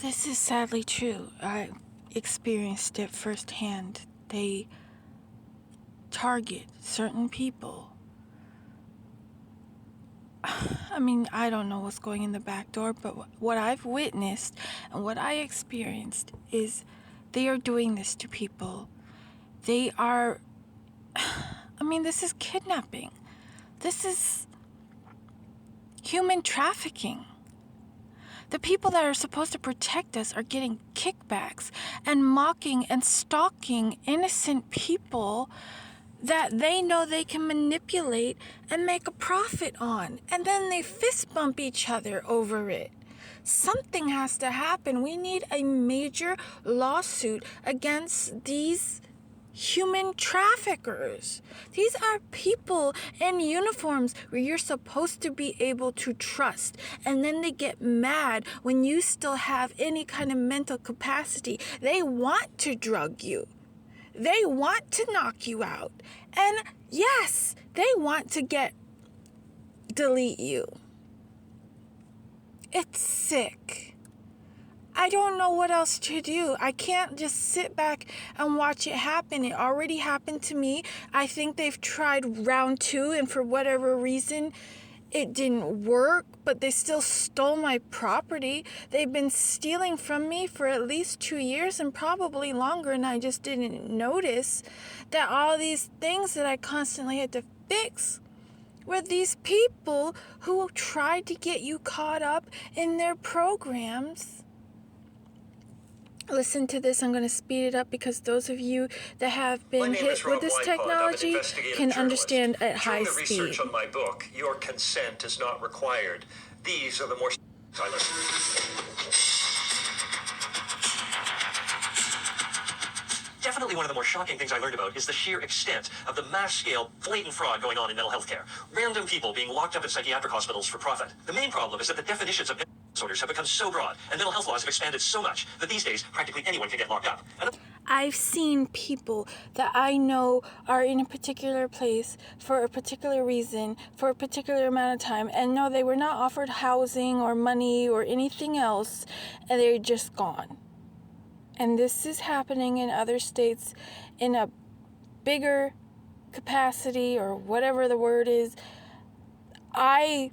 This is sadly true. I experienced it firsthand. They target certain people. I mean, I don't know what's going in the back door, but what I've witnessed and what I experienced is they are doing this to people. They are, I mean, this is kidnapping. This is human trafficking. The people that are supposed to protect us are getting kickbacks and mocking and stalking innocent people that they know they can manipulate and make a profit on. And then they fist bump each other over it. Something has to happen. We need a major lawsuit against these human traffickers. These are people in uniforms where you're supposed to be able to trust, and then they get mad when you still have any kind of mental capacity. They want to drug you. They want to knock you out. And yes, they want to delete you. It's sick. I don't know what else to do. I can't just sit back and watch it happen. It already happened to me. I think they've tried round 2, and for whatever reason, it didn't work, but they still stole my property. They've been stealing from me for at least 2 years and probably longer, and I just didn't notice that all these things that I constantly had to fix were these people who tried to get you caught up in their programs. Listen to this. I'm going to speed it up because those of you that have been hit with this technology can understand at high speed. During the research on my book, your consent is not required. These are the more Definitely one of the more shocking things I learned about is the sheer extent of the mass-scale, blatant fraud going on in mental health care. Random people being locked up in psychiatric hospitals for profit. The main problem is that the definitions of mental disorders have become so broad, and mental health laws have expanded so much that these days practically anyone can get locked up. I've seen people that I know are in a particular place for a particular reason, for a particular amount of time, and no, they were not offered housing or money or anything else, and they're just gone. And this is happening in other states in a bigger capacity or whatever the word is. I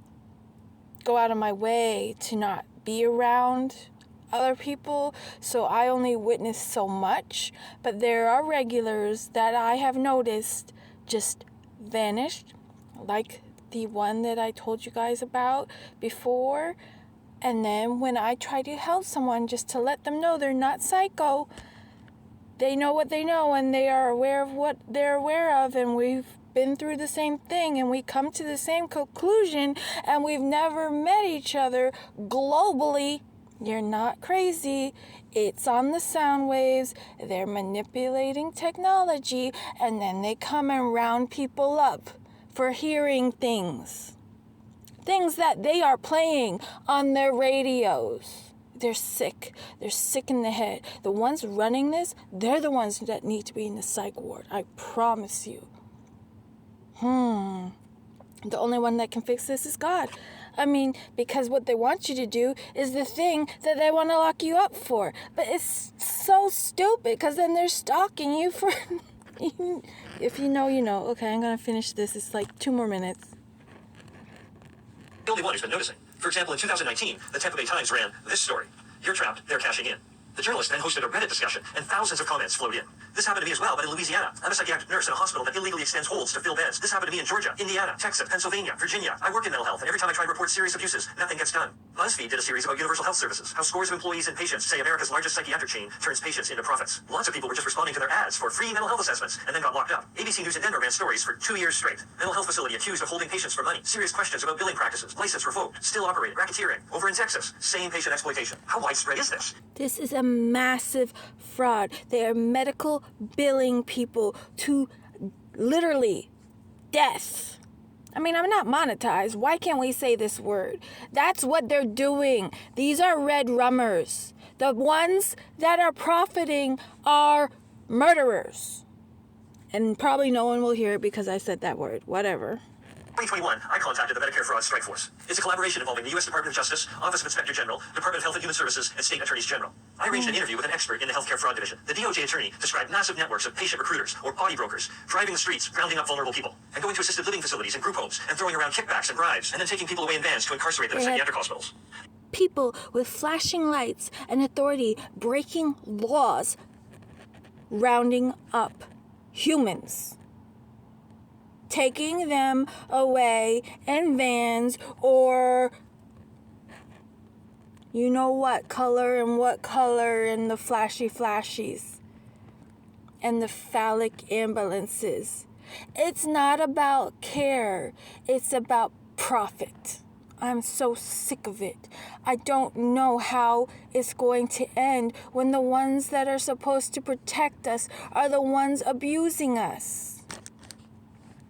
go out of my way to not be around other people, so I only witness so much. But there are regulars that I have noticed just vanished, like the one that I told you guys about before. And then when I try to help someone just to let them know they're not psycho, they know what they know and they are aware of what they're aware of, and we've been through the same thing and we come to the same conclusion, and we've never met each other globally. You're not crazy. It's on the sound waves. They're manipulating technology, and then they come and round people up for hearing things that they are playing on their radios. They're sick. They're sick in the head. The ones running this, they're the ones that need to be in the psych ward. I promise you. The only one that can fix this is God. I mean, because what they want you to do is the thing that they want to lock you up for. But it's so stupid, because then they're stalking you for... If you know, you know. Okay, I'm going to finish this. It's like 2 more minutes. The only one who's been noticing. For example, in 2019, the Tampa Bay Times ran this story. You're trapped, they're cashing in. The journalist then hosted a Reddit discussion, and thousands of comments flowed in. This happened to me as well, but in Louisiana. I'm a psychiatric nurse in a hospital that illegally extends holds to fill beds. This happened to me in Georgia, Indiana, Texas, Pennsylvania, Virginia. I work in mental health, and every time I try to report serious abuses, nothing gets done. BuzzFeed did a series about universal health services, how scores of employees and patients say America's largest psychiatric chain turns patients into profits. Lots of people were just responding to their ads for free mental health assessments, and then got locked up. ABC News in Denver ran stories for 2 years straight. Mental health facility accused of holding patients for money. Serious questions about billing practices. License revoked. Still operating. Racketeering. Over in Texas. Same patient exploitation. How widespread is this? This is a massive fraud. They are medical billing people to literally death. I mean, I'm not monetized. Why can't we say this word? That's what they're doing. These are red rummers. The ones that are profiting are murderers. And probably no one will hear it because I said that word. Whatever. 2021, I contacted the Medicare Fraud Strike Force. It's a collaboration involving the U.S. Department of Justice, Office of Inspector General, Department of Health and Human Services, and State Attorneys General. I arranged an interview with an expert in the healthcare fraud division. The DOJ attorney described massive networks of patient recruiters, or body brokers, driving the streets, rounding up vulnerable people, and going to assisted living facilities and group homes, and throwing around kickbacks and bribes, and then taking people away in vans to incarcerate them in psychiatric hospitals. People with flashing lights and authority breaking laws, rounding up humans, taking them away in vans or you know what color and the flashies and the phallic ambulances. It's not about care. It's about profit. I'm so sick of it. I don't know how it's going to end when the ones that are supposed to protect us are the ones abusing us.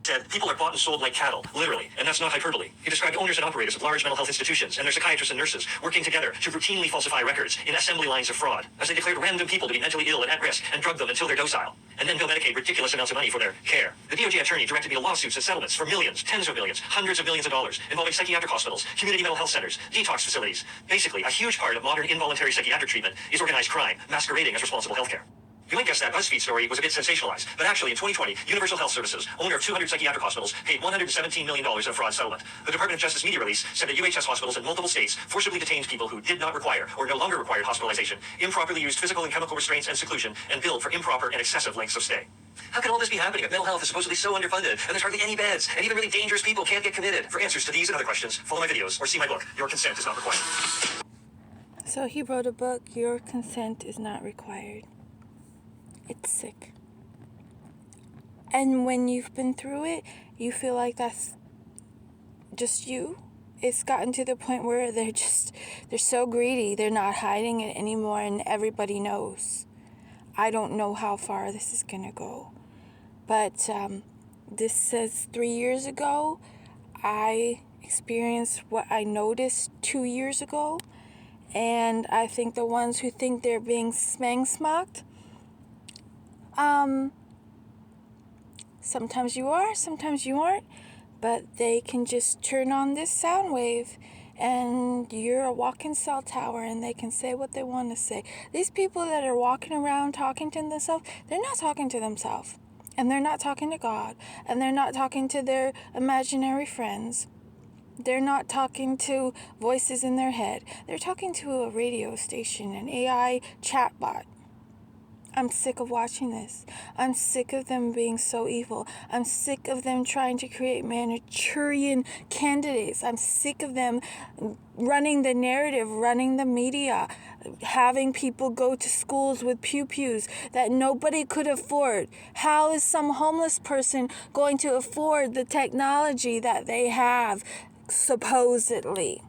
Said people are bought and sold like cattle, literally, and that's not hyperbole. He described owners and operators of large mental health institutions and their psychiatrists and nurses working together to routinely falsify records in assembly lines of fraud, as they declared random people to be mentally ill and at risk and drugged them until they're docile, and then bill Medicaid ridiculous amounts of money for their care. The DOJ attorney directed me to lawsuits and settlements for millions, tens of millions, hundreds of millions of dollars involving psychiatric hospitals, community mental health centers, detox facilities. Basically, a huge part of modern involuntary psychiatric treatment is organized crime, masquerading as responsible healthcare. You might guess that BuzzFeed story was a bit sensationalized, but actually in 2020, Universal Health Services, owner of 200 psychiatric hospitals, paid $117 million in a fraud settlement. The Department of Justice media release said that UHS hospitals in multiple states forcibly detained people who did not require or no longer required hospitalization, improperly used physical and chemical restraints and seclusion, and billed for improper and excessive lengths of stay. How can all this be happening if mental health is supposedly so underfunded, and there's hardly any beds, and even really dangerous people can't get committed? For answers to these and other questions, follow my videos or see my book, Your Consent is Not Required. So he wrote a book, Your Consent is Not Required. It's sick. And when you've been through it, you feel like that's just you. It's gotten to the point where they're so greedy, they're not hiding it anymore, and everybody knows. I don't know how far this is gonna go. But this says 3 years ago, I experienced what I noticed 2 years ago, and I think the ones who think they're being smack-smocked, sometimes you are, sometimes you aren't, but they can just turn on this sound wave and you're a walking cell tower and they can say what they want to say. These people that are walking around talking to themselves, they're not talking to themselves, and they're not talking to God, and they're not talking to their imaginary friends. They're not talking to voices in their head. They're talking to a radio station, an AI chatbot. I'm sick of watching this. I'm sick of them being so evil. I'm sick of them trying to create Manchurian candidates. I'm sick of them running the narrative, running the media, having people go to schools with pew-pews that nobody could afford. How is some homeless person going to afford the technology that they have, supposedly?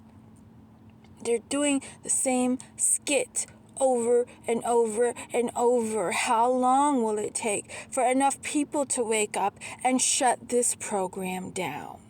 They're doing the same skit over and over and over. How long will it take for enough people to wake up and shut this program down?